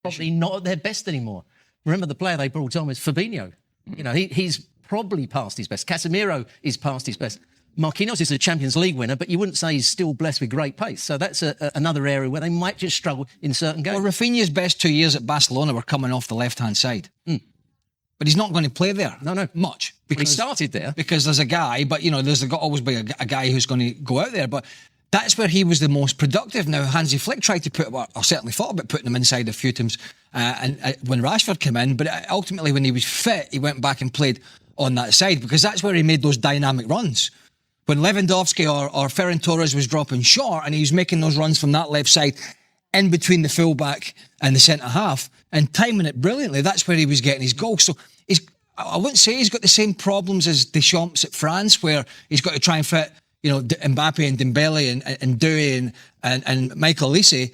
probably not at their best anymore. Remember, the player they brought on was Fabinho. You know, he's probably past his best. Casemiro is past his best. Marquinhos is a Champions League winner, but you wouldn't say he's still blessed with great pace. So that's another area where they might just struggle in certain games. Well, Rafinha's best 2 years at Barcelona were coming off the left-hand side. But he's not going to play there. No. Much. Because he started there. Because there's a guy, but, you know, there's always be a guy who's going to go out there. But that's where he was the most productive. Now, Hansi Flick tried to or certainly thought about putting him inside a few times when Rashford came in. But ultimately, when he was fit, he went back and played on that side because that's where he made those dynamic runs. When Lewandowski or Ferran Torres was dropping short and he was making those runs from that left side in between the fullback and the centre-half and timing it brilliantly, that's where he was getting his goals. So I wouldn't say he's got the same problems as Deschamps at France, where he's got to try and fit, you know, Mbappe and Dembele and Doué and Michael Olise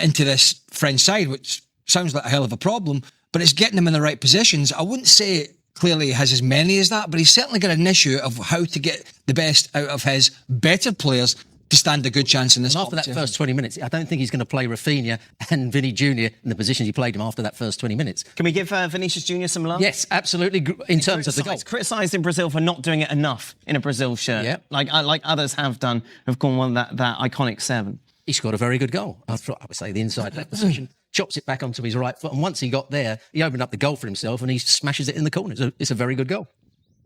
into this French side, which sounds like a hell of a problem, but it's getting him in the right positions. I wouldn't say clearly he has as many as that, but he's certainly got an issue of how to get the best out of his better players to stand a good chance in this. And after that first 20 minutes, I don't think he's going to play Rafinha and Vinny Jr. in the positions he played him after that first 20 minutes. Can we give Vinicius Jr. some love? Yes, absolutely, in terms of the goal. Criticised in Brazil for not doing it enough in a Brazil shirt. Yep. Like others have done, have gone on that iconic 7. He scored a very good goal. I would say the inside left position. Chops it back onto his right foot, and once he got there, he opened up the goal for himself and he smashes it in the corner. It's a very good goal.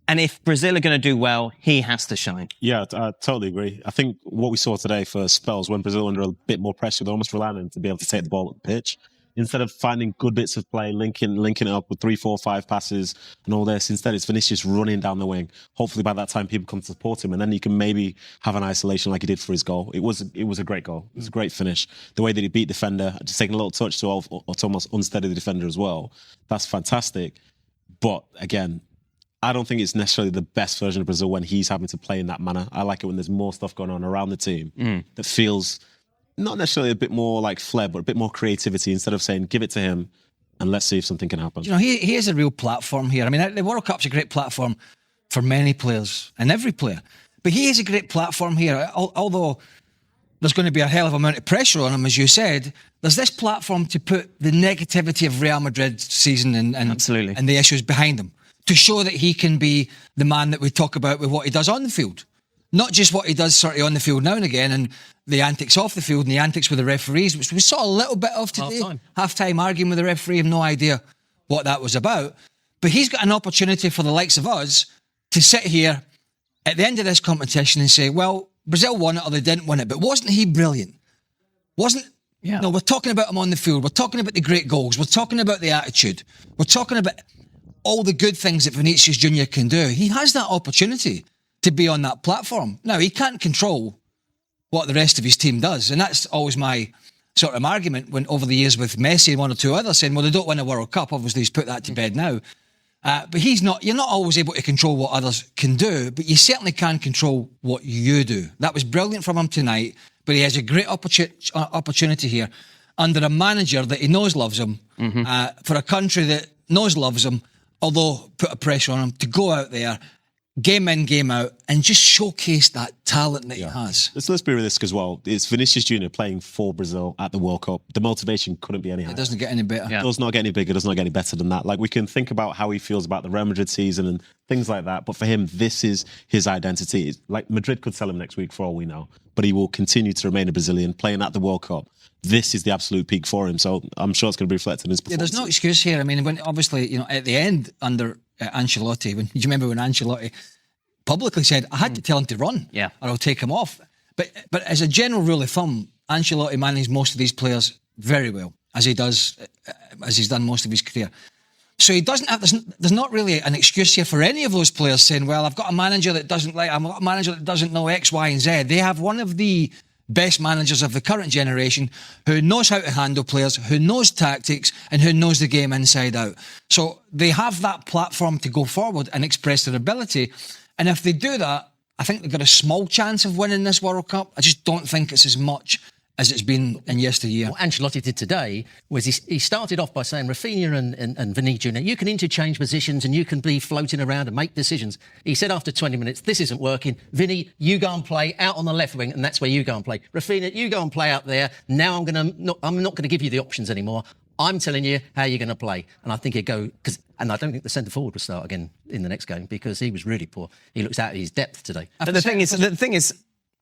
And if Brazil are going to do well, he has to shine. Yeah, I totally agree. I think what we saw today for spells, when Brazil under a bit more pressure, they're almost relying on him to be able to take the ball at the pitch. Instead of finding good bits of play, linking it up with 3, 4, 5 passes and all this, instead it's Vinicius running down the wing. Hopefully by that time people come to support him and then you can maybe have an isolation like he did for his goal. It was a great goal. It was a great finish. The way that he beat defender, just taking a little touch to almost unsteady the defender as well. That's fantastic. But again, I don't think it's necessarily the best version of Brazil when he's having to play in that manner. I like it when there's more stuff going on around the team that feels not necessarily a bit more like flair, but a bit more creativity instead of saying, give it to him and let's see if something can happen. You know, he has a real platform here. I mean, the World Cup's a great platform for many players and every player. But he has a great platform here. Although there's going to be a hell of a amount of pressure on him, as you said, there's this platform to put the negativity of Real Madrid's season and the issues behind him, to show that he can be the man that we talk about with what he does on the field. Not just what he does sort of on the field now and again and the antics off the field and the antics with the referees, which we saw a little bit of today. Half-time arguing with the referee, have no idea what that was about. But he's got an opportunity for the likes of us to sit here at the end of this competition and say, well, Brazil won it or they didn't win it, but wasn't he brilliant? No, we're talking about him on the field. We're talking about the great goals. We're talking about the attitude. We're talking about all the good things that Vinicius Jr. can do. He has that opportunity to be on that platform. Now, he can't control what the rest of his team does, and that's always my sort of argument when over the years with Messi and one or two others saying, well, they don't win a World Cup. Obviously, he's put that to bed now. But you're not always able to control what others can do, but you certainly can control what you do. That was brilliant from him tonight, but he has a great opportunity here under a manager that he knows loves him, for a country that knows loves him, although put a pressure on him to go out there, game in, game out, and just showcase that talent that he has. Let's be realistic as well. It's Vinicius Jr. playing for Brazil at the World Cup. The motivation couldn't be any higher. It doesn't get any better. It does not get any bigger, does not get any better than that. Like, we can think about how he feels about the Real Madrid season and things like that, but for him, this is his identity. It's like, Madrid could sell him next week for all we know, but he will continue to remain a Brazilian playing at the World Cup. This is the absolute peak for him, so I'm sure it's going to be reflected in his performance. There's no excuse here. I mean, when obviously, you know, at the end under Ancelotti, do you remember when Ancelotti publicly said, I had to tell him to run, or I'll take him off. But as a general rule of thumb, Ancelotti manages most of these players very well, as he's done most of his career. So he doesn't have, there's not really an excuse here for any of those players saying, well, I've got a manager that doesn't know X, Y, and Z. They have one of the best managers of the current generation who knows how to handle players, who knows tactics, and who knows the game inside out. So they have that platform to go forward and express their ability. And if they do that, I think they've got a small chance of winning this World Cup. I just don't think it's as much as it's been in yesteryear. What Ancelotti did today was he started off by saying, Rafinha and Vinny Jr., you can interchange positions and you can be floating around and make decisions. He said after 20 minutes, this isn't working. Vinny, you go and play out on the left wing, and that's where you go and play. Rafinha, you go and play out there. Now I'm not going to give you the options anymore. I'm telling you how you're going to play. And I think he'd go, and I don't think the centre forward will start again in the next game because he was really poor. He looks out of his depth today. But the thing is,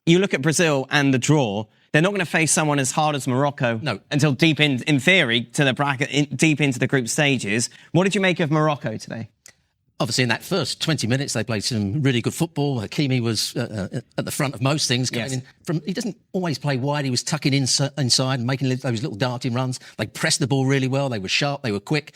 you look at Brazil and the draw, they're not going to face someone as hard as Morocco until deep in theory, to the bracket, deep into the group stages. What did you make of Morocco today? Obviously, in that first 20 minutes, they played some really good football. Hakimi was at the front of most things. He doesn't always play wide. He was tucking inside and making those little darting runs. They pressed the ball really well. They were sharp. They were quick.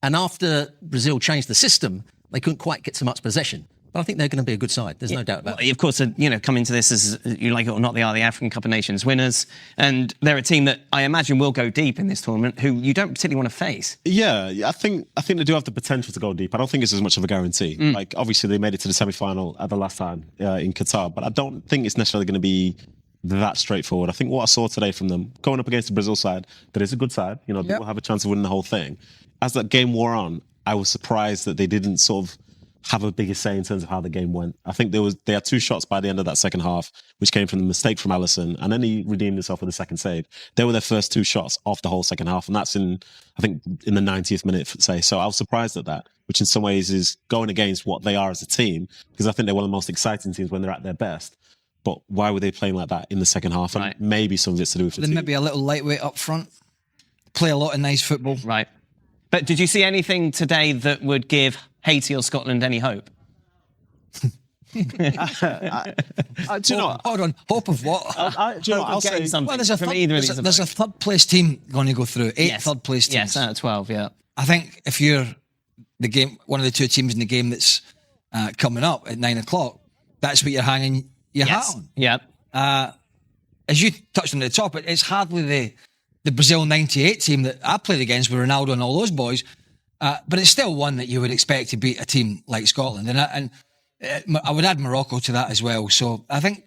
And after Brazil changed the system, they couldn't quite get so much possession. But I think they're going to be a good side. There's no doubt about it. Of course, coming to this as, you like it or not, they are the African Cup of Nations winners. And they're a team that I imagine will go deep in this tournament, who you don't particularly want to face. Yeah, I think they do have the potential to go deep. I don't think it's as much of a guarantee. Like, obviously, they made it to the semi-final at the last time in Qatar, but I don't think it's necessarily going to be that straightforward. I think what I saw today from them, going up against the Brazil side, that is a good side. They will have a chance of winning the whole thing. As that game wore on, I was surprised that they didn't sort of have a bigger say in terms of how the game went. I think they had 2 shots by the end of that second half, which came from the mistake from Alisson, and then he redeemed himself with a second save. They were their first 2 shots of the whole second half, and that's in the 90th minute, say. So I was surprised at that, which in some ways is going against what they are as a team, because I think they're one of the most exciting teams when they're at their best. But why were they playing like that in the second half? And maybe some of it's to do with fatigue. Then maybe a little lightweight up front, play a lot of nice football. Right. But did you see anything today that would give Haiti or Scotland any hope? Do you know what? Hold on, hope of what? Do you know what? I'll say something. Well, there's a third place team going to go through. 8 third place teams. Yes, out of 12, yeah. I think if you're one of the 2 teams in the game that's coming up at 9 o'clock, that's what you're hanging your hat on. Yeah. As you touched on at the top, it's hardly the Brazil 98 team that I played against with Ronaldo and all those boys, but it's still one that you would expect to beat a team like Scotland. And I would add Morocco to that as well. So I think,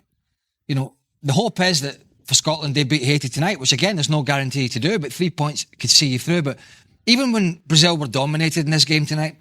the hope is that for Scotland, they beat Haiti tonight, which again, there's no guarantee to do, but 3 points could see you through. But even when Brazil were dominated in this game tonight,